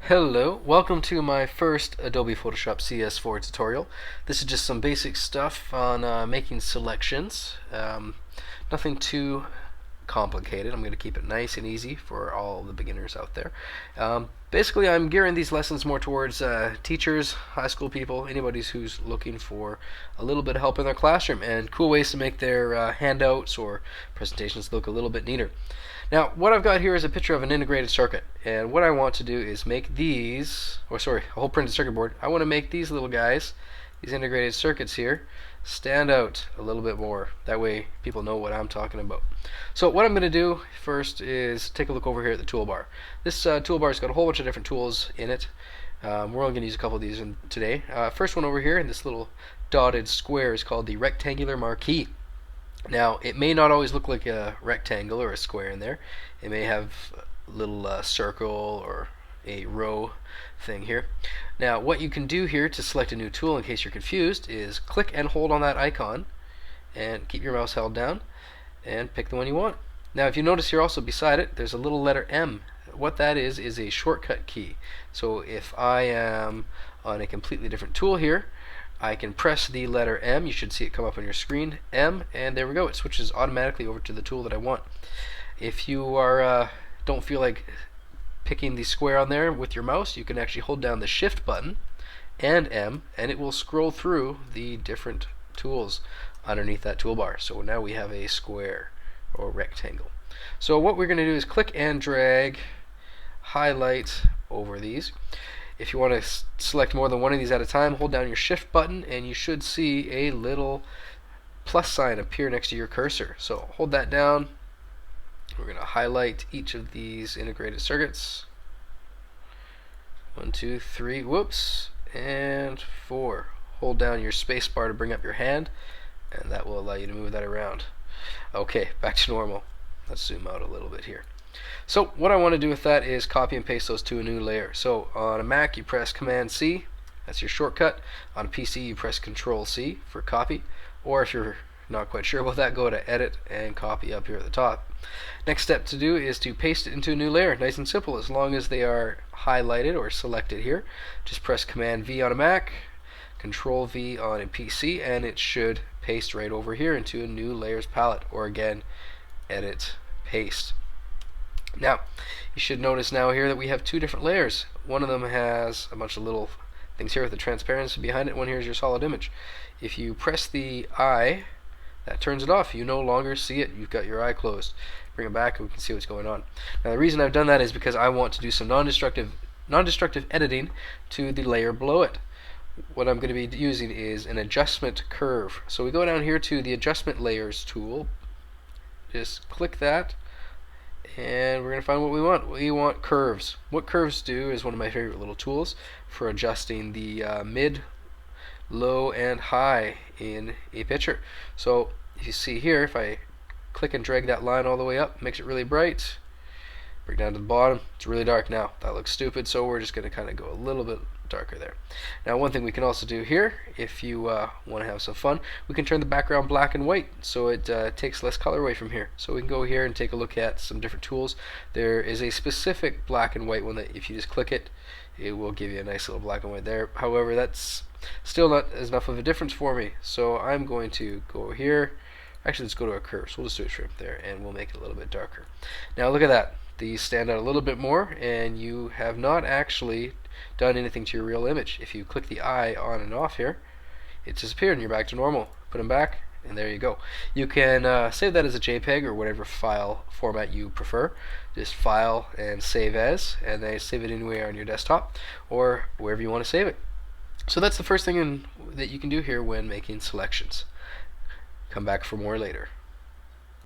Hello, welcome to my first Adobe Photoshop CS4 tutorial. This is just some basic stuff on making selections. Nothing too complicated. I'm going to keep it nice and easy for all the beginners out there. Basically, I'm gearing these lessons more towards teachers, high school people, anybody who's looking for a little bit of help in their classroom and cool ways to make their handouts or presentations look a little bit neater. Now, what I've got here is a picture of an integrated circuit, and what I want to do is make these, a whole printed circuit board. I want to make these little guys, these integrated circuits here, stand out a little bit more. That way people know what I'm talking about. So what I'm going to do first is take a look over here at the toolbar. This toolbar's got a whole bunch of different tools in it. We're only going to use a couple of these today. First one over here in this little dotted square is called the rectangular marquee. Now, it may not always look like a rectangle or a square in there. It may have a little circle or a row thing here. Now, what you can do here to select a new tool in case you're confused is click and hold on that icon and keep your mouse held down and pick the one you want. Now, if you notice here also beside it, there's a little letter M. What that is a shortcut key. So if I am on a completely different tool here, I can press the letter M. You should see it come up on your screen, M, and there we go. It switches automatically over to the tool that I want. If you don't feel like picking the square on there with your mouse, you can actually hold down the Shift button and M, and it will scroll through the different tools underneath that toolbar. So now we have a square or rectangle. So what we're going to do is click and drag, highlight over these. If you want to select more than one of these at a time, hold down your Shift button and you should see a little plus sign appear next to your cursor. So hold that down. We're going to highlight each of these integrated circuits. 1, 2, 3, whoops, and 4. Hold down your space bar to bring up your hand, and that will allow you to move that around. Okay, back to normal. Let's zoom out a little bit here. So what I want to do with that is copy and paste those to a new layer. So on a Mac you press Command C, that's your shortcut. On a PC you press Control C for copy, or if you're not quite sure about that, go to Edit and Copy up here at the top. Next step to do is to paste it into a new layer. Nice and simple, as long as they are highlighted or selected here. Just press Command V on a Mac, Control V on a PC, and it should paste right over here into a new layers palette, or again, Edit, Paste. Now, you should notice now here that we have two different layers. One of them has a bunch of little things here with the transparency behind it. One here is your solid image. If you press the eye, that turns it off. You no longer see it. You've got your eye closed. Bring it back and we can see what's going on. Now, the reason I've done that is because I want to do some non-destructive editing to the layer below it. What I'm going to be using is an adjustment curve. So we go down here to the Adjustment Layers tool. Just click that. And we're going to find what we want. We want curves. What curves do is one of my favorite little tools for adjusting the mid, low, and high in a picture. So if you see here, if I click and drag that line all the way up, makes it really bright. Bring it down to the bottom, it's really dark now. That looks stupid, so we're just going to kind of go a little bit darker there. Now, one thing we can also do here, if you want to have some fun, we can turn the background black and white so it takes less color away from here. So we can go here and take a look at some different tools. There is a specific black and white one that if you just click it, it will give you a nice little black and white there. However, that's still not enough of a difference for me. So I'm going to go here. Actually, let's go to a curve. So we'll just do it from there and we'll make it a little bit darker. Now look at that. These stand out a little bit more, and you have not actually done anything to your real image. If you click the eye on and off here, it disappeared and you're back to normal. Put them back, and there you go. You can save that as a JPEG or whatever file format you prefer. Just File and Save As, and then save it anywhere on your desktop or wherever you want to save it. So that's the first thing that you can do here when making selections. Come back for more later.